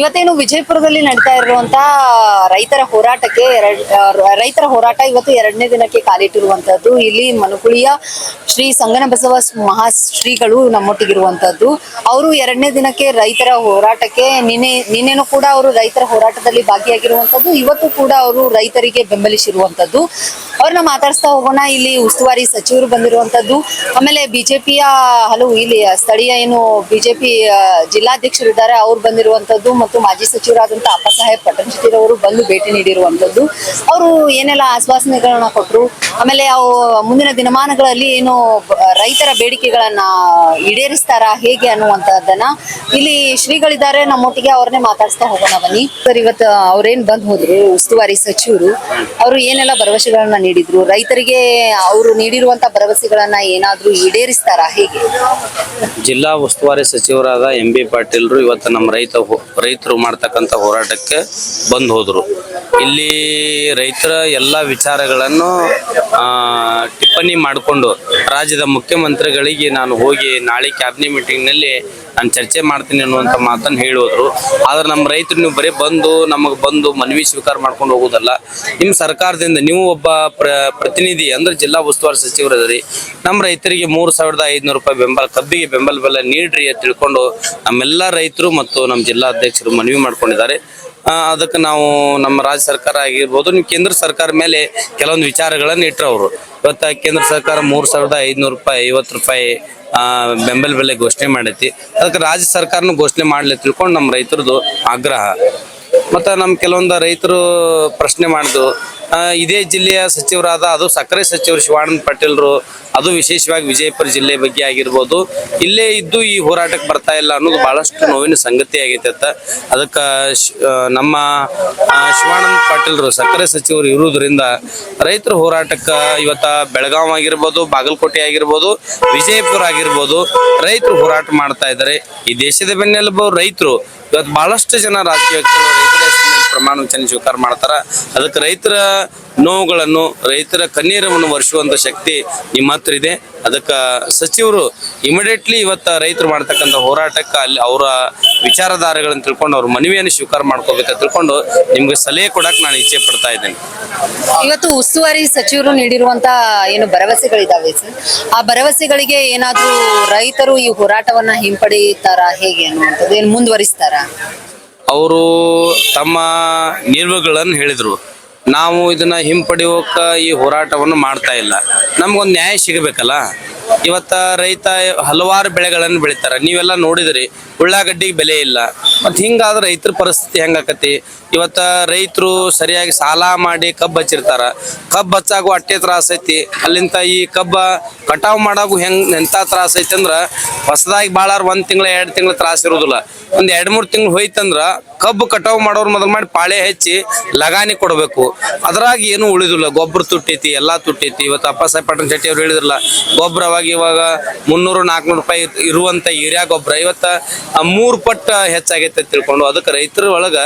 ಇವತ್ತೇನು ವಿಜಯಪುರದಲ್ಲಿ ನಡೀತಾ ಇರುವಂತ ರೈತರ ಹೋರಾಟಕ್ಕೆ ರೈತರ ಹೋರಾಟ ಇವತ್ತು 2ನೇ ದಿನಕ್ಕೆ ಕಾಲಿಟ್ಟಿರುವಂತದ್ದು. ಇಲ್ಲಿ ಮನುಕುಳಿಯ ಶ್ರೀ ಸಂಗನ ಬಸವ ಮಹಾಶ್ರೀಗಳು ನಮ್ಮೊಟ್ಟಿಗಿರುವಂತದ್ದು. ಅವರು 2ನೇ ದಿನಕ್ಕೆ ರೈತರ ಹೋರಾಟಕ್ಕೆ ನಿನ್ನೆನೂ ಕೂಡ ಅವರು ರೈತರ ಹೋರಾಟದಲ್ಲಿ ಭಾಗಿಯಾಗಿರುವಂತದ್ದು. ಇವತ್ತು ಕೂಡ ಅವರು ರೈತರಿಗೆ ಬೆಂಬಲಿಸಿರುವಂತದ್ದು. ಅವ್ರನ್ನ ಮಾತಾಡಿಸ್ತಾ ಹೋಗೋಣ. ಇಲ್ಲಿ ಉಸ್ತುವಾರಿ ಸಚಿವರು ಬಂದಿರುವಂತದ್ದು, ಆಮೇಲೆ ಬಿಜೆಪಿಯ ಹಲವು ಇಲ್ಲಿ ಸ್ಥಳೀಯ ಏನು ಬಿಜೆಪಿ ಜಿಲ್ಲಾಧ್ಯಕ್ಷರಿದ್ದಾರೆ ಅವ್ರು ಬಂದಿರುವಂತದ್ದು, ಮತ್ತು ಮಾಜಿ ಸಚಿವರಾದಂತ ಅಪ್ಪಸಾಹೇಬ್ ಪಟ್ಟಣಶೆಟ್ಟಿ ಅವರು ಬಂದು ಭೇಟಿ ನೀಡಿರುವಂತದ್ದು. ಅವರು ಏನೆಲ್ಲ ಆಶ್ವಾಸನೆಗಳನ್ನ ಕೊಟ್ಟರು, ಆಮೇಲೆ ಅವು ಮುಂದಿನ ದಿನಮಾನಗಳಲ್ಲಿ ಏನು ರೈತರ ಬೇಡಿಕೆಗಳನ್ನ ಈಡೇರಿಸ್ತಾರ ಹೇಗೆ ಅನ್ನುವಂತದ್ದನ್ನ ಇಲ್ಲಿ ಶ್ರೀಗಳಿದ್ದಾರೆ ನಮ್ಮೊಟ್ಟಿಗೆ, ಅವ್ರನ್ನೇ ಮಾತಾಡಿಸ್ತಾ ಹೋಗೋಣ ಬನ್ನಿ. ಸರ್, ಇವತ್ತು ಅವ್ರೇನ್ ಬಂದ್ ಹೋದ್ರು ಉಸ್ತುವಾರಿ ಸಚಿವರು, ಅವರು ಏನೆಲ್ಲ ಭರವಸೆಗಳನ್ನ ನೀಡಿದ್ರು, ರೈತರಿಗೆ ಅವರು ನೀಡಿರುವಂತ ಭರವಸೆಗಳನ್ನ ಏನಾದ್ರೂ ಈಡೇರಿಸ್ತಾರ ಹೇಗೆ? ಜಿಲ್ಲಾ ಉಸ್ತುವಾರಿ ಸಚಿವರಾದ MB ಪಾಟೀಲ್ರು ಇವತ್ತು ನಮ್ಮ ರೈತರು ಮಾಡ್ತಕ್ಕಂಥ ಹೋರಾಟಕ್ಕೆ ಬಂದು ಹೋದ್ರು. ಇಲ್ಲಿ ರೈತರ ಎಲ್ಲ ವಿಚಾರಗಳನ್ನು ಟಿಪ್ಪಣಿ ಮಾಡಿಕೊಂಡು ರಾಜ್ಯದ ಮುಖ್ಯಮಂತ್ರಿಗಳಿಗೆ ನಾನು ಹೋಗಿ ನಾಳೆ ಕ್ಯಾಬಿನೆಟ್ ಮೀಟಿಂಗ್ನಲ್ಲಿ ನಾನು ಚರ್ಚೆ ಮಾಡ್ತೀನಿ ಅನ್ನುವಂಥ ಮಾತನ್ನು ಹೇಳೋದ್ರು. ಆದ್ರೆ ನಮ್ಮ ರೈತರು ನೀವು ಬರೀ ನಮಗೆ ಬಂದು ಮನವಿ ಸ್ವೀಕಾರ ಮಾಡ್ಕೊಂಡು ಹೋಗೋದಲ್ಲ, ನಿಮ್ಮ ಸರ್ಕಾರದಿಂದ ನೀವು ಒಬ್ಬ ಪ್ರತಿನಿಧಿ ಅಂದ್ರೆ ಜಿಲ್ಲಾ ಉಸ್ತುವಾರಿ ಸಚಿವರದ್ರಿ, ನಮ್ಮ ರೈತರಿಗೆ 3,500 ರೂಪಾಯಿ ಕಬ್ಬಿಗೆ ಬೆಂಬಲ ಬೆಲೆ ನೀಡ್ರಿ ಅಂತ ತಿಳ್ಕೊಂಡು ನಮ್ಮೆಲ್ಲ ರೈತರು ಮತ್ತು ನಮ್ಮ ಜಿಲ್ಲಾಧ್ಯಕ್ಷರು ಮನವಿ ಮಾಡ್ಕೊಂಡಿದ್ದಾರೆ. ಅದಕ್ಕೆ ನಾವು ನಮ್ಮ ರಾಜ್ಯ ಸರ್ಕಾರ ಆಗಿರ್ಬೋದು, ನಿಮ್ಮ ಕೇಂದ್ರ ಸರ್ಕಾರ ಮೇಲೆ ಕೆಲವೊಂದು ವಿಚಾರಗಳನ್ನು ಇಟ್ಟರು ಅವರು. ಇವತ್ತು ಕೇಂದ್ರ ಸರ್ಕಾರ 3,500 ರೂಪಾಯಿ 50 ರೂಪಾಯಿ ಬೆಂಬಲ ಬೆಲೆ ಘೋಷಣೆ ಮಾಡೈತಿ. ಅದಕ್ಕೆ ರಾಜ್ಯ ಸರ್ಕಾರನು ಘೋಷಣೆ ಮಾಡಲಿ ತಿಳ್ಕೊಂಡು ನಮ್ಮ ರೈತರದು ಆಗ್ರಹ. ಮತ್ತು ನಮ್ಮ ಕೆಲವೊಂದು ರೈತರು ಪ್ರಶ್ನೆ ಮಾಡಿದ್ರು, ಇದೇ ಜಿಲ್ಲೆಯ ಸಚಿವರಾದ ಅದು ಸಕ್ಕರೆ ಸಚಿವರು ಶಿವಾನಂದ ಪಾಟೀಲ್ರು, ಅದು ವಿಶೇಷವಾಗಿ ವಿಜಯಪುರ ಜಿಲ್ಲೆ ಬಗ್ಗೆ ಆಗಿರ್ಬೋದು, ಇಲ್ಲೇ ಇದ್ದು ಈ ಹೋರಾಟಕ್ಕೆ ಬರ್ತಾ ಇಲ್ಲ ಅನ್ನೋದು ಬಹಳಷ್ಟು ನೋವಿನ ಸಂಗತಿ ಆಗೈತೆ. ಅದಕ್ಕೆ ನಮ್ಮ ಶಿವಾನಂದ ಪಾಟೀಲ್ರು ಸಕ್ಕರೆ ಸಚಿವರು ಇರುವುದರಿಂದ ರೈತರ ಹೋರಾಟಕ್ಕೆ ಇವತ್ತ ಬೆಳಗಾವಿ ಆಗಿರ್ಬೋದು, ಬಾಗಲಕೋಟೆ ಆಗಿರ್ಬೋದು, ವಿಜಯಪುರ ಆಗಿರ್ಬೋದು ರೈತರು ಹೋರಾಟ ಮಾಡ್ತಾ ಇದ್ದಾರೆ. ಈ ದೇಶದ ಬೆನ್ನೆಲುಬು ರೈತರು. ಇವತ್ತು ಬಹಳಷ್ಟು ಜನ ರಾಜಕೀಯ ವ್ಯಕ್ತಿಗಳು ರೈತರ ಹೆಸರಿನಲ್ಲಿ ಪ್ರಮಾಣ ವಚನ ಸ್ವೀಕಾರ ಮಾಡ್ತಾರ. ಅದಕ್ಕೆ ರೈತರ ನೋವುಗಳನ್ನು, ರೈತರ ಕಣ್ಣೀರವನ್ನು ವರ್ಷುವಂತ ಶಕ್ತಿ ನಿಮ್ಮ ಹತ್ರ ಇದೆ. ಅದಕ್ಕೆ ಸಚಿವರು ಇಮಿಡಿಯೇಟ್ಲಿ ಇವತ್ತು ರೈತರು ಮಾಡ್ತಕ್ಕಂಥ ಹೋರಾಟಕ್ಕೆ ಅಲ್ಲಿ ಅವರ ವಿಚಾರಧಾರೆಗಳನ್ನು ತಿಳ್ಕೊಂಡು ಅವ್ರ ಮನವಿಯನ್ನು ಸ್ವೀಕಾರ ಮಾಡ್ಕೋಬೇಕಂತ ತಿಳ್ಕೊಂಡು ನಿಮ್ಗೆ ಸಲಹೆ ಕೊಡಕ್ಕೆ ನಾನು ಇಚ್ಛೆ ಪಡ್ತಾ ಇದ್ದೇನೆ. ಇವತ್ತು ಉಸ್ತುವಾರಿ ಸಚಿವರು ನೀಡಿರುವಂತ ಏನು ಭರವಸೆಗಳಿದಾವೆ ಸರ್, ಆ ಭರವಸೆಗಳಿಗೆ ಏನಾದ್ರೂ ರೈತರು ಈ ಹೋರಾಟವನ್ನ ಹಿಂಪಡಿತಾರ ಹೇಗೆ ಅನ್ನುವಂಥದ್ದು, ಏನು ಮುಂದುವರಿಸ್ತಾರ? ಅವರು ತಮ್ಮ ನಿಲುವುಗಳನ್ನು ಹೇಳಿದ್ರು. ನಾವು ಇದನ್ನ ಹಿಂಪಡೆಯೋಕ ಈ ಹೋರಾಟವನ್ನು ಮಾಡ್ತಾ ಇಲ್ಲ, ನಮ್ಗೊಂದು ನ್ಯಾಯ ಸಿಗಬೇಕಲ್ಲ. ಇವತ್ತ ರೈತ ಹಲವಾರು ಬೆಳೆಗಳನ್ನು ಬೆಳಿತಾರ, ನೀವೆಲ್ಲ ನೋಡಿದ್ರಿ. ಉಳ್ಳಾಗಡ್ಡಿಗೆ ಬೆಲೆ ಇಲ್ಲ, ಮತ್ತು ಹಿಂಗಾದ್ರೆ ರೈತರ ಪರಿಸ್ಥಿತಿ ಹೆಂಗಾಕತಿ? ಇವತ್ತ ರೈತರು ಸರಿಯಾಗಿ ಸಾಲ ಮಾಡಿ ಕಬ್ಬು ಹಚ್ಚಿರ್ತಾರ, ಕಬ್ಬು ಹಚ್ಚಾಗು ಅಟ್ಟೆ ತ್ರಾಸ ಐತಿ. ಅಲ್ಲಿಂದ ಈ ಕಬ್ಬ ಕಟಾವು ಮಾಡಾಗು ಎಂತ ತ್ರಾಸ ಐತಿ ಅಂದ್ರ, ಹೊಸದಾಗಿ ಬಾಳಾರ 1 ತಿಂಗಳ 2 ತಿಂಗಳ ತ್ರಾಸ ಇರೋದಿಲ್ಲ. ಒಂದು 2-3 ತಿಂಗಳು ಹೋಯ್ತಂದ್ರ ಕಬ್ಬು ಕಟಾವು ಮಾಡೋರು ಮೊದಲು ಮಾಡಿ ಪಾಳೆ ಹಚ್ಚಿ ಲಗಾನಿ ಕೊಡಬೇಕು. ಅದ್ರಾಗ ಏನು ಉಳಿದಿಲ್ಲ, ಗೊಬ್ಬರ ತುಟ್ಟೈತಿ, ಎಲ್ಲಾ ತುಟ್ಟೈತಿ. ಇವತ್ತು ಅಪ್ಪಸಾಹೇಬ್ ಪಟ್ಟಣಶೆಟ್ಟಿ ಅವ್ರು ಹೇಳಿದ್ರಲ್ಲ, ಗೊಬ್ಬರವಾಗಿ ಇವಾಗ 300-400 ರೂಪಾಯಿ ಇರುವಂತ ಯೂರಿಯಾ ಗೊಬ್ಬರ ಇವತ್ತ 3 ಪಟ್ಟು ಹೆಚ್ಚಾಗೈತೆ ತಿಳ್ಕೊಂಡು. ಅದಕ್ಕೆ ರೈತರ ಒಳಗ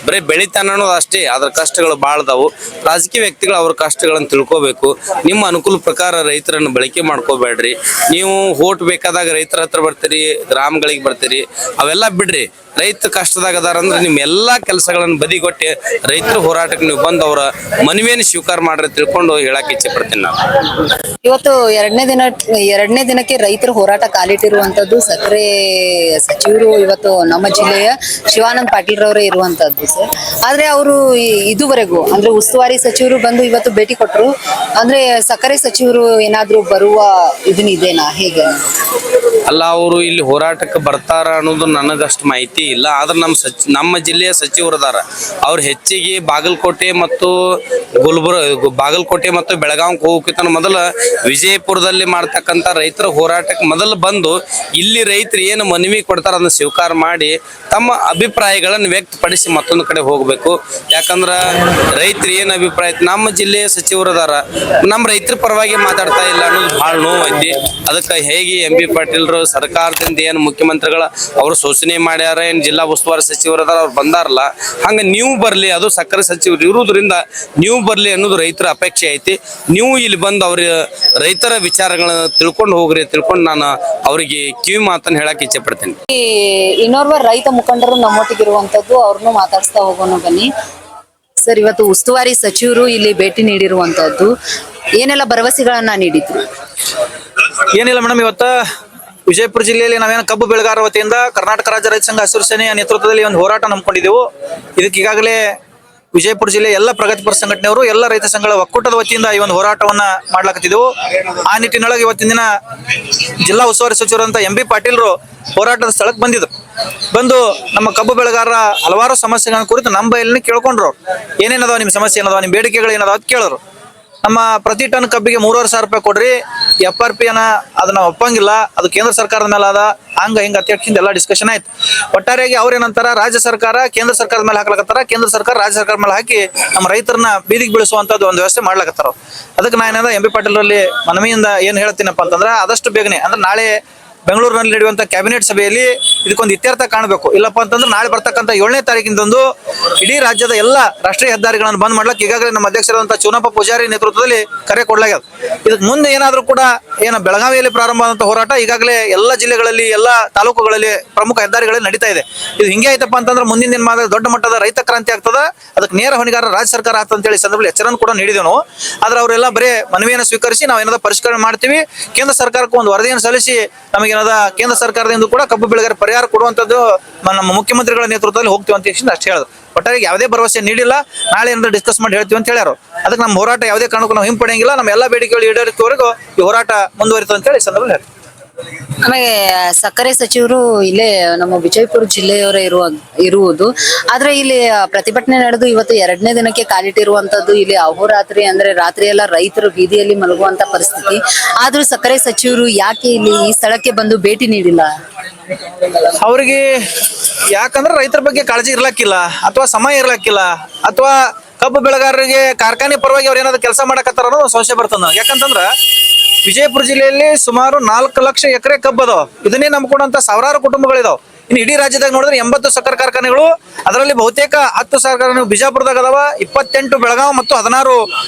ಬರೀ ಬೆಳಿತಾನ ಅನ್ನೋದು ಅಷ್ಟೇ, ಅದ್ರ ಕಷ್ಟಗಳು ಬಾಳ್ದಾವು. ರಾಜಕೀಯ ವ್ಯಕ್ತಿಗಳು ಅವ್ರ ಕಷ್ಟಗಳನ್ನು ತಿಳ್ಕೊಬೇಕು. ನಿಮ್ಮ ಅನುಕೂಲ ಪ್ರಕಾರ ರೈತರನ್ನು ಬಳಕೆ ಮಾಡ್ಕೋಬೇಡ್ರಿ. ನೀವು ಓಟ್ ಬೇಕಾದಾಗ ರೈತರ ಹತ್ರ ಬರ್ತೀರಿ, ಗ್ರಾಮಗಳಿಗೆ ಬರ್ತೀರಿ, ಅವೆಲ್ಲ ಬಿಡ್ರಿ. ರೈತ ಕಷ್ಟದಾಗ ಅದಾರ ಅಂದ್ರೆ ನಿಮ್ಮ ಎಲ್ಲಾ ಕೆಲಸಗಳನ್ನು ಬದಿಗೊಟ್ಟಿ ರೈತರ ಹೋರಾಟಕ್ಕೆ ನೀವು ಬಂದು ಅವರ ಮನವಿಯನ್ನು ಸ್ವೀಕಾರ ಮಾಡ್ರಿ ತಿಳ್ಕೊಂಡು ಹೇಳಕ್ ಇಚ್ಛೆ ಪಡ್ತೀನಿ ನಾನು. ಇವತ್ತು 2ನೇ ದಿನಕ್ಕೆ ರೈತರ ಹೋರಾಟ ಕಾಲಿಟ್ಟಿರುವಂತದ್ದು ಸಕ್ಕರೆ ಸಚಿವರು ಇವತ್ತು ನಮ್ಮ ಜಿಲ್ಲೆಯ ಶಿವಾನಂದ ಪಾಟೀಲ್ ರವರೇ ಇರುವಂತದ್ದು ಸರ್. ಆದ್ರೆ ಅವರು ಇದುವರೆಗೂ ಅಂದ್ರೆ ಉಸ್ತುವಾರಿ ಸಚಿವರು ಬಂದು ಇವತ್ತು ಭೇಟಿ ಕೊಟ್ಟರು, ಅಂದ್ರೆ ಸಕ್ಕರೆ ಸಚಿವರು ಏನಾದ್ರೂ ಬರುವ ಇದನ್ನಿದೇನಾ ಹೇಗೆ? ಅಲ್ಲ, ಅವರು ಇಲ್ಲಿ ಹೋರಾಟಕ್ಕೆ ಬರ್ತಾರ ಅನ್ನೋದು ನನಗಷ್ಟು ಮಾಹಿತಿ ಇಲ್ಲ. ಆದ್ರೆ ನಮ್ಮ ಜಿಲ್ಲೆಯ ಸಚಿವರದಾರ, ಅವ್ರು ಹೆಚ್ಚಿಗೆ ಬಾಗಲಕೋಟೆ ಮತ್ತು ಬಾಗಲಕೋಟೆ ಮತ್ತು ಬೆಳಗಾವಿಗೆ ಹೋಗಕ್ಕಿಂತ ಮೊದಲ ವಿಜಯಪುರದಲ್ಲಿ ಮಾಡ್ತಕ್ಕಂಥ ರೈತರ ಹೋರಾಟಕ್ಕೆ ಮೊದಲು ಬಂದು ಇಲ್ಲಿ ರೈತರು ಏನು ಮನವಿ ಕೊಡ್ತಾರ ಅದನ್ನ ಸ್ವೀಕಾರ ಮಾಡಿ ತಮ್ಮ ಅಭಿಪ್ರಾಯಗಳನ್ನು ವ್ಯಕ್ತಪಡಿಸಿ ಮತ್ತೊಂದು ಕಡೆ ಹೋಗ್ಬೇಕು. ಯಾಕಂದ್ರ ರೈತರು ಏನು ಅಭಿಪ್ರಾಯ, ನಮ್ಮ ಜಿಲ್ಲೆಯ ಸಚಿವರದಾರ ನಮ್ಮ ರೈತರ ಪರವಾಗಿ ಮಾತಾಡ್ತಾ ಇಲ್ಲ ಅನ್ನೋದು ಬಹಳ ನೋವು ಐತಿ. ಅದಕ್ಕೆ ಹೇಗೆ MB ಪಾಟೀಲ್ರು ಸರ್ಕಾರದಿಂದ ಏನು ಮುಖ್ಯಮಂತ್ರಿಗಳ ಅವರು ಸೂಚನೆ ಮಾಡ್ಯಾರ, ಏನು ಜಿಲ್ಲಾ ಉಸ್ತುವಾರಿ ಸಚಿವರು ಅದಾರ ಅವ್ರು ಬಂದಾರಲ್ಲ, ಹಂಗೆ ನೀವು ಬರಲಿ, ಅದು ಸಕ್ಕರೆ ಸಚಿವರು ಇರುವುದರಿಂದ ನೀವು ಬರಲಿ ಅನ್ನೋದು ರೈತರ ಅಪೇಕ್ಷೆ ಐತಿ. ನೀವು ಇಲ್ಲಿ ಬಂದು ಅವ್ರ ರೈತರ ವಿಚಾರಗಳನ್ನ ತಿಳ್ಕೊಂಡು ಹೋಗ್ರಿ, ತಿಳ್ಕೊಂಡು ನಾನು ಅವರಿಗೆ ಕಿವಿ ಮಾತನ್ನು ಹೇಳಕ್ ಇಚ್ಛೆ ಪಡ್ತೇನೆ. ಇನ್ನೋರ್ವ ರೈತ ಮುಖಂಡರು ನಮ್ಮೊಟ್ಟಿಗಿರುವಂತದ್ದು, ಅವ್ರನ್ನು ಮಾತಾಡಿಸ್ತಾ ಹೋಗೋಣ ಬನ್ನಿ. ಸರ್, ಇವತ್ತು ಉಸ್ತುವಾರಿ ಸಚಿವರು ಇಲ್ಲಿ ಭೇಟಿ ನೀಡಿರುವಂತದ್ದು, ಏನೆಲ್ಲ ಭರವಸೆಗಳನ್ನ ನೀಡಿದ್ರು? ಏನಿಲ್ಲ ಮೇಡಮ್, ಇವತ್ತ ವಿಜಯಪುರ ಜಿಲ್ಲೆಯಲ್ಲಿ ನಾವೇನು ಕಬ್ಬು ಬೆಳೆಗಾರರ ವತಿಯಿಂದ ಕರ್ನಾಟಕ ರಾಜ್ಯ ರೈತ ಸಂಘ ಹಸಿರು ಸೇನೆಯ ನೇತೃತ್ವದಲ್ಲಿ ಒಂದು ಹೋರಾಟ ನಂಬಿಕೊಂಡಿದ್ದೆವು. ಇದಕ್ಕೆ ಈಗಾಗಲೇ ವಿಜಯಪುರ ಜಿಲ್ಲೆ ಎಲ್ಲ ಪ್ರಗತಿಪರ ಸಂಘಟನೆಯವರು, ಎಲ್ಲ ರೈತ ಸಂಘಗಳ ಒಕ್ಕೂಟದ ವತಿಯಿಂದ ಈ ಒಂದು ಹೋರಾಟವನ್ನ ಮಾಡ್ಲಾಕತ್ತಿದ್ದೆವು. ಆ ನಿಟ್ಟಿನೊಳಗೆ ಇವತ್ತಿನ ದಿನ ಜಿಲ್ಲಾ ಉಸ್ತುವಾರಿ ಸಚಿವರಂತ MB ಪಾಟೀಲ್ರು ಹೋರಾಟದ ಸ್ಥಳಕ್ಕೆ ಬಂದಿದ್ರು. ಬಂದು ನಮ್ಮ ಕಬ್ಬು ಬೆಳೆಗಾರರ ಹಲವಾರು ಸಮಸ್ಯೆಗಳನ್ನ ಕುರಿತು ನಮ್ಮ ಬಯಲಿನ ಕೇಳ್ಕೊಂಡ್ರು. ಏನೇನದಾವ ನಿಮ್ಮ ಸಮಸ್ಯೆ, ಏನದಾವ ನಿಮ್ಮ ಬೇಡಿಕೆಗಳು ಏನದಾವ ಅಂತ ಕೇಳಿದ್ರು. ನಮ್ಮ ಪ್ರತಿ ಟನ್ ಕಬ್ಬಿಗೆ 3,500 ರೂಪಾಯಿ ಕೊಡ್ರಿ, FRP ಅದನ್ನ ಒಪ್ಪಂಗಿಲ್ಲ, ಅದು ಕೇಂದ್ರ ಸರ್ಕಾರದ ಮೇಲೆ ಅದ, ಹಂಗ ಹಿಂಗ ಅಧ್ಯಕ್ಷದಿಂದ ಎಲ್ಲ ಡಿಸ್ಕಷನ್ ಆಯ್ತು. ಒಟ್ಟಾರೆಯಾಗಿ ಅವ್ರೇನಂತಾರ, ರಾಜ್ಯ ಸರ್ಕಾರ ಕೇಂದ್ರ ಸರ್ಕಾರದ ಮೇಲೆ ಹಾಕ್ಲಕತ್ತಾರ, ಕೇಂದ್ರ ಸರ್ಕಾರ ರಾಜ್ಯ ಸರ್ಕಾರದ ಮೇಲೆ ಹಾಕಿ ನಮ್ಮ ರೈತರನ್ನ ಬೀದಿಗೆ ಬೀಳಿಸುವಂತದ್ದು ಒಂದು ವ್ಯವಸ್ಥೆ ಮಾಡ್ಲಕತ್ತಾರ. ಅದಕ್ಕೆ ನಾನು MB ಪಾಟೀಲ್ರಲ್ಲಿ ಮನವಿಯಿಂದ ಏನ್ ಹೇಳ್ತೀನಪ್ಪ ಅಂತಂದ್ರೆ, ಆದಷ್ಟು ಬೇಗನೆ ಅಂದ್ರೆ ನಾಳೆ ಬೆಂಗಳೂರಿನಲ್ಲಿ ನಡೆಯುವಂತ ಕ್ಯಾಬಿನೆಟ್ ಸಭೆಯಲ್ಲಿ ಇದಕ್ಕೊಂದು ಇತ್ಯರ್ಥ ಕಾಣಬೇಕು. ಇಲ್ಲಪ್ಪ ಅಂತಂದ್ರೆ ನಾಳೆ ಬರ್ತಕ್ಕಂಥ 7ನೇ ತಾರೀಕಿಂದಂದು ಇಡೀ ರಾಜ್ಯದ ಎಲ್ಲ ರಾಷ್ಟ್ರೀಯ ಹೆದ್ದಾರಿಗಳನ್ನು ಬಂದ್ ಮಾಡ್ಲಕ್ಕೆ ಈಗಾಗಲೇ ನಮ್ಮ ಅಧ್ಯಕ್ಷರಾದಂತಹ ಚುನಪ್ಪ ಪೂಜಾರಿ ನೇತೃತ್ವದಲ್ಲಿ ಕರೆ ಕೊಡ್ಲಾಗ್ಯದ. ಇದಕ್ಕೆ ಮುಂದೆ ಏನಾದ್ರೂ ಕೂಡ ಬೆಳಗಾವಿಯಲ್ಲಿ ಪ್ರಾರಂಭ ಆದಂತ ಹೋರಾಟ ಈಗಾಗಲೇ ಎಲ್ಲ ಜಿಲ್ಲೆಗಳಲ್ಲಿ, ಎಲ್ಲ ತಾಲೂಕುಗಳಲ್ಲಿ, ಪ್ರಮುಖ ಹೆದ್ದಾರಿಗಳಲ್ಲಿ ನಡೀತಾ ಇದೆ. ಇದು ಹಿಂಗೆ ಆಯ್ತಪ್ಪ ಅಂತಂದ್ರೆ ಮುಂದಿನ ದಿನ ದೊಡ್ಡ ಮಟ್ಟದ ರೈತ ಕ್ರಾಂತಿ ಆಗ್ತದ. ಅದಕ್ಕೆ ನೇರ ಹೊಣೆಗಾರ ರಾಜ್ಯ ಸರ್ಕಾರ ಆಗ್ತದೆ ಅಂತ ಹೇಳಿ ಸಂದರ್ಭದಲ್ಲಿ ಎಚ್ಚರನ್ನು ಕೂಡ ನೀಡಿದೆವು ನಾವು. ಆದ್ರೆ ಅವರೆಲ್ಲ ಬರೇ ಮನವಿಯನ್ನು ಸ್ವೀಕರಿಸಿ ನಾವು ಏನಾದ ಪರಿಷ್ಕರಣೆ ಮಾಡ್ತೀವಿ, ಕೇಂದ್ರ ಸರ್ಕಾರಕ್ಕೆ ಒಂದು ವರದಿಯನ್ನು ಸಲ್ಲಿಸಿ ನಮಗೇನಾದ ಕೇಂದ್ರ ಸರ್ಕಾರದಿಂದ ಕೂಡ ಕಬ್ಬು ಬೆಳೆಗಾರ ಪರಿಹಾರ ಕೊಡುವಂತದ್ದು ನಮ್ಮ ಮುಖ್ಯಮಂತ್ರಿಗಳ ನೇತೃತ್ವದಲ್ಲಿ ಹೋಗ್ತೀವಿ ಅಂತ ಅಷ್ಟೇ ಹೇಳಿದ್ರು. ಒಟ್ಟಾರೆ ಯಾವುದೇ ಭರವಸೆ ನೀಡಿಲ್ಲ, ನಾಳೆ ಏನಾದ್ರು ಡಿಸ್ಕಸ್ ಮಾಡಿ ಹೇಳ್ತೀವಿ ಅಂತ ಹೇಳ್ಯಾರು. ಅದಕ್ಕೆ ನಮ್ಮ ಹೋರಾಟ ಯಾವುದೇ ಕಾರಣಕ್ಕೂ ನಾವು ಹಿಂಪಡೆಯಂಗಿಲ್ಲ, ನಮ್ಮ ಎಲ್ಲ ಬೇಡಿಕೆಗಳು ಈಡೇರಿಕೆವರೆಗೂ ಈ ಹೋರಾಟ ಮುಂದುವರಿತದೆ ಅಂತ ಹೇಳಿ ಸಂದರ್ಭದಲ್ಲಿ ಹೇಳ್ತೀವಿ. ಆಮೇಲೆ ಸಕ್ಕರೆ ಸಚಿವರು ಇಲ್ಲೇ ನಮ್ಮ ವಿಜಯಪುರ ಜಿಲ್ಲೆಯವರೇ ಇರುವುದು. ಆದ್ರೆ ಇಲ್ಲಿ ಪ್ರತಿಭಟನೆ ನಡೆದು ಇವತ್ತು 2ನೇ ದಿನಕ್ಕೆ ಕಾಲಿಟ್ಟಿರುವಂತದ್ದು. ಇಲ್ಲಿ ಅಹೋರಾತ್ರಿ ಅಂದ್ರೆ ರಾತ್ರಿ ಎಲ್ಲ ರೈತರು ಬೀದಿಯಲ್ಲಿ ಮಲಗುವಂತ ಪರಿಸ್ಥಿತಿ. ಆದ್ರೂ ಸಕ್ಕರೆ ಸಚಿವರು ಯಾಕೆ ಇಲ್ಲಿ ಈ ಸ್ಥಳಕ್ಕೆ ಬಂದು ಭೇಟಿ ನೀಡಿಲ್ಲ? ಅವ್ರಿಗೆ ಯಾಕಂದ್ರೆ ರೈತರ ಬಗ್ಗೆ ಕಾಳಜಿ ಇರ್ಲಕ್ಕಿಲ್ಲ, ಅಥವಾ ಸಮಯ ಇರ್ಲಕ್ಕಿಲ್ಲ, ಅಥವಾ ಕಬ್ಬು ಬೆಳೆಗಾರರಿಗೆ ಕಾರ್ಖಾನೆ ಪರವಾಗಿ ಅವ್ರು ಏನಾದ್ರು ಕೆಲಸ ಮಾಡಕತ್ತಾರ ಅನ್ನೋದು ಒಂದು ಸಂಶಯ ಬರ್ತದ. ಯಾಕಂತಂದ್ರ ವಿಜಯಪುರ ಜಿಲ್ಲೆಯಲ್ಲಿ ಸುಮಾರು 4 ಲಕ್ಷ ಎಕರೆ ಕಬ್ಬು ಅದಾವ. ಇದನ್ನೇ ನಂಬ್ಕೊಂಡಂತ ಸಾವಿರಾರು ಕುಟುಂಬಗಳಿದಾವ. ಇನ್ನು ಇಡೀ ರಾಜ್ಯದಾಗ ನೋಡಿದ್ರೆ 80 ಸಕ್ಕರೆ ಕಾರ್ಖಾನೆಗಳು, ಅದರಲ್ಲಿ ಬಹುತೇಕ 10 ಸಕ್ಕರೆ ಬಿಜಾಪುರದಾಗ ಅದಾವ, 28 ಬೆಳಗಾವಿ ಮತ್ತು 16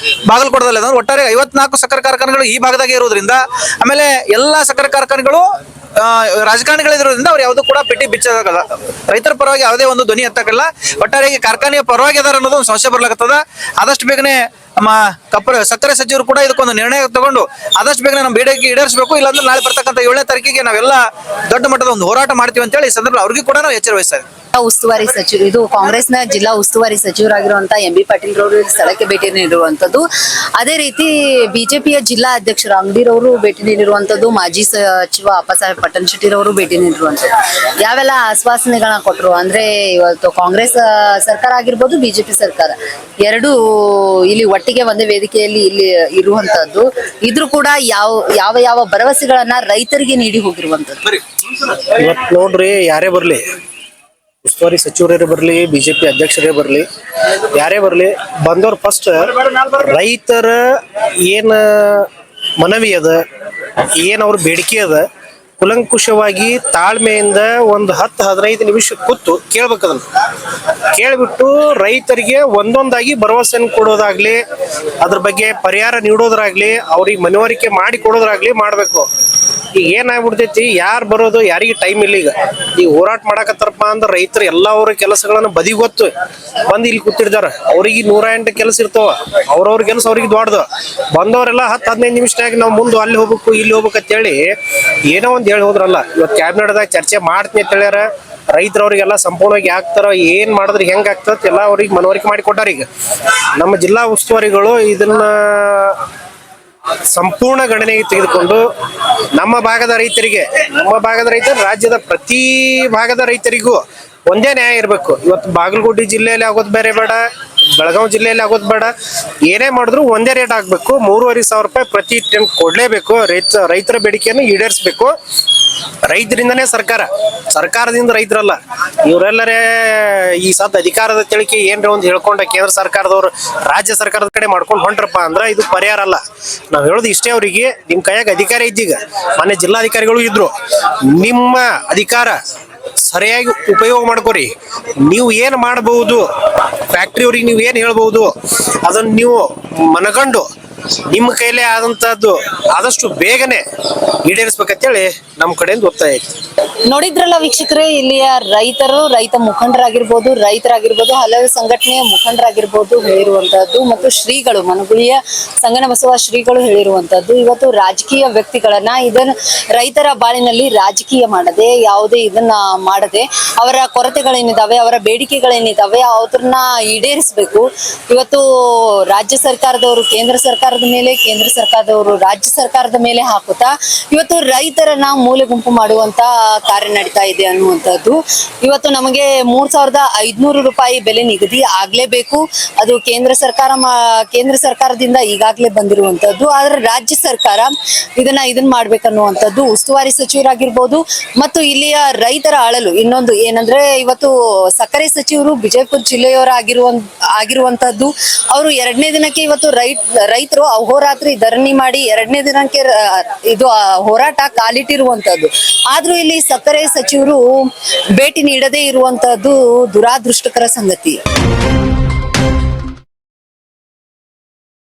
ಬಾಗಲಕೋಟದಲ್ಲಿ ಅದಾವ. ಒಟ್ಟಾರೆ 54 ಸಕ್ಕರೆ ಕಾರ್ಖಾನೆಗಳು ಈ ಭಾಗದಾಗೆ ಇರೋದ್ರಿಂದ, ಆಮೇಲೆ ಎಲ್ಲಾ ಸಕ್ಕರೆ ಕಾರ್ಖಾನೆಗಳು ರಾಜಕಾರಣಿಗಳಿರೋದ್ರಿಂದ ಅವ್ರು ಯಾವ್ದು ಕೂಡ ಪೆಟ್ಟಿ ಬಿಚ್ಚೋದಾಗಲ್ಲ, ರೈತರ ಪರವಾಗಿ ಯಾವುದೇ ಒಂದು ಧ್ವನಿ ಎತ್ತಕ್ಕಲ್ಲ. ಒಟ್ಟಾರೆಯಾಗಿ ಕಾರ್ಖಾನೆಯ ಪರವಾಗಿ ಅದಾರ ಅನ್ನೋದು ಒಂದು ಸಂಶಯ ಬರ್ಲಾಗತ್ತದ. ಆದಷ್ಟು ಬೇಗನೆ ನಮ್ಮ ಸಕ್ಕರೆ ಸಚಿವರು ಕೂಡ ಇದಕ್ಕೊಂದು ನಿರ್ಣಯ ತಗೊಂಡು ಆದಷ್ಟು ಬೇಗನೆ ನಮ್ಮ ಬೇಡಿಕೆ ಈಡೇರಿಸಬೇಕು. ಇಲ್ಲಾಂದ್ರೆ ನಾಳೆ ಬರ್ತಕ್ಕಂಥ 7ನೇ ತಾರೀಕಿಗೆ ನಾವೆಲ್ಲ ದೊಡ್ಡ ಮಟ್ಟದ ಒಂದು ಹೋರಾಟ ಮಾಡ್ತೀವಿ ಅಂತ ಹೇಳಿ ಈ ಸಂದರ್ಭ ಅವ್ರಿಗೂ ಕೂಡ ನಾವು ಎಚ್ಚರ ವಹಿಸ್ತಾ ಇದ್ದೀವಿ. ಉಸ್ತುವಾರಿ ಸಚಿವರು, ಇದು ಕಾಂಗ್ರೆಸ್ನ ಜಿಲ್ಲಾ ಉಸ್ತುವಾರಿ ಸಚಿವರಾಗಿರುವಂತಹ MB ಪಾಟೀಲ್ ರವರು ಸ್ಥಳಕ್ಕೆ ಭೇಟಿ ನೀಡಿರುವಂತದ್ದು. ಅದೇ ರೀತಿ ಬಿಜೆಪಿಯ ಜಿಲ್ಲಾ ಅಧ್ಯಕ್ಷರು ಅಂಗಡಿರವರು ಭೇಟಿ ನೀಡಿರುವಂತದ್ದು. ಮಾಜಿ ಸಚಿವ ಅಪ್ಪಸಾಹೇಬ್ ಪಟ್ಟಣಶೆಟ್ಟಿರವರು ಭೇಟಿ ನೀಡಿರುವಂತದ್ದು. ಯಾವೆಲ್ಲ ಆಶ್ವಾಸನೆಗಳನ್ನ ಕೊಟ್ಟರು ಅಂದ್ರೆ, ಇವತ್ತು ಕಾಂಗ್ರೆಸ್ ಸರ್ಕಾರ ಆಗಿರ್ಬೋದು, ಬಿಜೆಪಿ ಸರ್ಕಾರ ಎರಡೂ ಇಲ್ಲಿ ಒಟ್ಟಿಗೆ ಒಂದೇ ವೇದಿಕೆಯಲ್ಲಿ ಇಲ್ಲಿ ಇರುವಂತದ್ದು. ಇದ್ರೂ ಕೂಡ ಯಾವ ಭರವಸೆಗಳನ್ನ ರೈತರಿಗೆ ನೀಡಿ ಹೋಗಿರುವಂತದ್ದು. ಇವತ್ತು ನೋಡ್ರಿ, ಯಾರೇ ಬರ್ಲಿ, ಉಸ್ತುವಾರಿ ಸಚಿವರೇ ಬರಲಿ, ಬಿಜೆಪಿ ಅಧ್ಯಕ್ಷರೇ ಬರಲಿ, ಯಾರೇ ಬರಲಿ, ಬಂದವ್ರು ಫಸ್ಟ್ ರೈತರ ಏನ ಮನವಿ ಅದ, ಏನ್ ಅವ್ರ ಬೇಡಿಕೆ ಅದ, ಕುಲಂಕುಷವಾಗಿ ತಾಳ್ಮೆಯಿಂದ ಒಂದು 10-15 ನಿಮಿಷ ಕೂತು ಕೇಳ್ಬೇಕದನ್ನ. ಕೇಳ್ಬಿಟ್ಟು ರೈತರಿಗೆ ಒಂದೊಂದಾಗಿ ಭರವಸೆಯನ್ನು ಕೊಡೋದಾಗ್ಲಿ, ಅದ್ರ ಬಗ್ಗೆ ಪರಿಹಾರ ನೀಡೋದ್ರಾಗ್ಲಿ, ಅವ್ರಿಗೆ ಮನವರಿಕೆ ಮಾಡಿ ಕೊಡೋದ್ರಾಗ್ಲಿ ಮಾಡ್ಬೇಕು. ಈಗ ಏನಾಗ್ಬಿಡ್ತೈತಿ, ಯಾರು ಬರೋದು ಯಾರಿಗೆ ಟೈಮ್ ಇಲ್ಲ. ಈಗ ಹೋರಾಟ ಮಾಡಕತ್ತಾರಪ್ಪ ಅಂದ್ರೆ ರೈತರು ಎಲ್ಲ ಅವ್ರ ಕೆಲಸಗಳನ್ನ ಬದಿಗೊತ್ತು ಬಂದು ಇಲ್ಲಿ ಕೂತಿರ್ತಾರ. ಅವ್ರಿಗೆ 108 ಕೆಲಸ ಇರ್ತಾವ, ಅವ್ರವ್ರ ಕೆಲಸ ಅವ್ರಿಗೆ ದೊಡ್ಡದು. ಬಂದವರೆಲ್ಲ 10-15 ನಿಮಿಷನಾಗ ನಾವು ಮುಂದೆ ಅಲ್ಲಿ ಹೋಗ್ಬೇಕು ಇಲ್ಲಿ ಹೋಗ್ಬೇಕು ಅಂತೇಳಿ ಏನೋ ಒಂದು ಹೇಳಿ ಹೋದ್ರಲ್ಲ. ಇವತ್ತು ಕ್ಯಾಬಿನೆಟ್ದಾಗ ಚರ್ಚೆ ಮಾಡ್ತೀನಿ ಅಂತ ಹೇಳ್ಯಾರ. ರೈತರವ್ರಿಗೆಲ್ಲ ಸಂಪೂರ್ಣವಾಗಿ ಆಗ್ತಾರ, ಏನ್ ಮಾಡಿದ್ರೆ ಹೆಂಗ್ ಆಗ್ತದ ಎಲ್ಲ ಅವ್ರಿಗೆ ಮನವರಿಕೆ ಮಾಡಿ ಕೊಟ್ಟಾರ. ಈಗ ನಮ್ಮ ಜಿಲ್ಲಾ ಉಸ್ತುವಾರಿಗಳು ಇದನ್ನ ಸಂಪೂರ್ಣ ಗಣನೆಗೆ ತೆಗೆದುಕೊಂಡು ನಮ್ಮ ಭಾಗದ ರೈತರು, ರಾಜ್ಯದ ಪ್ರತಿ ಭಾಗದ ರೈತರಿಗೂ ಒಂದೇ ನ್ಯಾಯ ಇರಬೇಕು. ಇವತ್ತು ಬಾಗಲಕೋಟೆ ಜಿಲ್ಲೆಯಲ್ಲಿ ಆಗೋದು ಬೇರೆ ಬೇಡ, ಬೆಳಗಾವಿ ಜಿಲ್ಲೆಯಲ್ಲಿ ಆಗೋದು ಬೇಡ. ಏನೇ ಮಾಡಿದ್ರು ಒಂದೇ ರೇಟ್ ಆಗ್ಬೇಕು. 3,500 ರೂಪಾಯಿ ಪ್ರತಿ ಟನ್ ಕೊಡ್ಲೇಬೇಕು. ರೈತರ ಬೇಡಿಕೆಯನ್ನು ಈಡೇರಿಸಬೇಕು. ರೈತರಿಂದನೇ ಸರ್ಕಾರದಿಂದ ರೈತರಲ್ಲ. ಇವರೆಲ್ಲರೇ ಈ ಸದ್ ಅಧಿಕಾರದ ತಿಳಿಕೆ ಏನ್ರ ಒಂದು ಹೇಳ್ಕೊಂಡ ಕೇಂದ್ರ ಸರ್ಕಾರದವ್ರು ರಾಜ್ಯ ಸರ್ಕಾರದ ಕಡೆ ಮಾಡ್ಕೊಂಡು ಹೊಂಟ್ರಪ್ಪ ಅಂದ್ರ ಇದು ಪರಿಹಾರ ಅಲ್ಲ. ನಾವ್ ಹೇಳೋದು ಇಷ್ಟೇ, ಅವ್ರಿಗೆ ನಿಮ್ ಕೈಯಾಗ ಅಧಿಕಾರ ಇದ್ದೀಗ, ಮನೆ ಜಿಲ್ಲಾಧಿಕಾರಿಗಳು ಇದ್ರು, ನಿಮ್ಮ ಅಧಿಕಾರ ಸರಿಯಾಗಿ ಉಪಯೋಗ ಮಾಡ್ಕೋರಿ. ನೀವು ಏನ್ ಮಾಡಬಹುದು, ಫ್ಯಾಕ್ಟ್ರಿ ಅವ್ರಿಗೆ ನೀವು ಏನ್ ಹೇಳ್ಬಹುದು ಅದನ್ನ ನೀವು ಮನಗಂಡು ನಿಮ್ಮ ಕೈಲೇ ಆದಂತಹದ್ದು ಆದಷ್ಟು ಬೇಗನೆ ಈಡೇರಿಸ್ಬೇಕಂತೇಳಿ ನಮ್ಮ ಕಡೆಯಿಂದ ಒತ್ತಾಯ ಐತಿ. ನೋಡಿದ್ರಲ್ಲ ವೀಕ್ಷಕರೇ, ಇಲ್ಲಿಯ ರೈತ ಮುಖಂಡರಾಗಿರ್ಬೋದು, ರೈತರಾಗಿರ್ಬೋದು, ಹಲವು ಸಂಘಟನೆಯ ಮುಖಂಡರಾಗಿರ್ಬೋದು ಹೇಳಿರುವಂತಹದ್ದು, ಮತ್ತು ಶ್ರೀಗಳು ಮನಗುಳಿಯ ಸಂಗನ ಬಸವ ಶ್ರೀಗಳು ಹೇಳಿರುವಂತಹದ್ದು, ಇವತ್ತು ರಾಜಕೀಯ ವ್ಯಕ್ತಿಗಳನ್ನ ಇದನ್ನ ರೈತರ ಬಾಳಿನಲ್ಲಿ ರಾಜಕೀಯ ಮಾಡದೆ, ಯಾವುದೇ ಇದನ್ನ ಮಾಡದೆ, ಅವರ ಕೊರತೆಗಳೇನಿದಾವೆ, ಅವರ ಬೇಡಿಕೆಗಳೇನಿದಾವೆ ಅವ್ರನ್ನ ಈಡೇರಿಸಬೇಕು. ಇವತ್ತು ರಾಜ್ಯ ಸರ್ಕಾರದವರು ಕೇಂದ್ರ ಸರ್ಕಾರದ ಮೇಲೆ, ಕೇಂದ್ರ ಸರ್ಕಾರದವರು ರಾಜ್ಯ ಸರ್ಕಾರದ ಮೇಲೆ ಹಾಕುತ್ತಾ ಇವತ್ತು ರೈತರನ್ನ ಮೂಲೆ ಗುಂಪು ಮಾಡುವಂತ ಕಾರ್ಯ ನಡೀತಾ ಇದೆ ಅನ್ನುವಂಥದ್ದು. ಇವತ್ತು ನಮಗೆ 3,500 ರೂಪಾಯಿ ಬೆಲೆ ನಿಗದಿ ಆಗ್ಲೇಬೇಕು. ಅದು ಕೇಂದ್ರ ಸರ್ಕಾರದಿಂದ ಈಗಾಗಲೇ ಬಂದಿರುವಂತದ್ದು. ಆದ್ರೆ ರಾಜ್ಯ ಸರ್ಕಾರ ಇದನ್ನ ಮಾಡ್ಬೇಕನ್ನುವಂಥದ್ದು ಉಸ್ತುವಾರಿ ಸಚಿವರಾಗಿರ್ಬೋದು, ಮತ್ತು ಇಲ್ಲಿಯ ರೈತರ ಅಳಲು ಇನ್ನೊಂದು ಏನಂದ್ರೆ, ಇವತ್ತು ಸಕ್ಕರೆ ಸಚಿವರು ವಿಜಯಪುರ ಜಿಲ್ಲೆಯವರ ಆಗಿರುವಂತದ್ದು. ಅವರು 2ನೇ ದಿನಕ್ಕೆ ಇವತ್ತು ರೈತರು ಅಹೋರಾತ್ರಿ ಧರಣಿ ಮಾಡಿ 2ನೇ ದಿನಕ್ಕೆ ಇದು ಹೋರಾಟ ಕಾಲಿಟ್ಟಿರುವಂತದ್ದು. ಆದ್ರೂ ಇಲ್ಲಿ ಸಕ್ಕರೆ ಸಚಿವರು ಭೇಟಿ ನೀಡದೇ ಇರುವಂತದ್ದು ದುರಾದೃಷ್ಟಕರ ಸಂಗತಿ.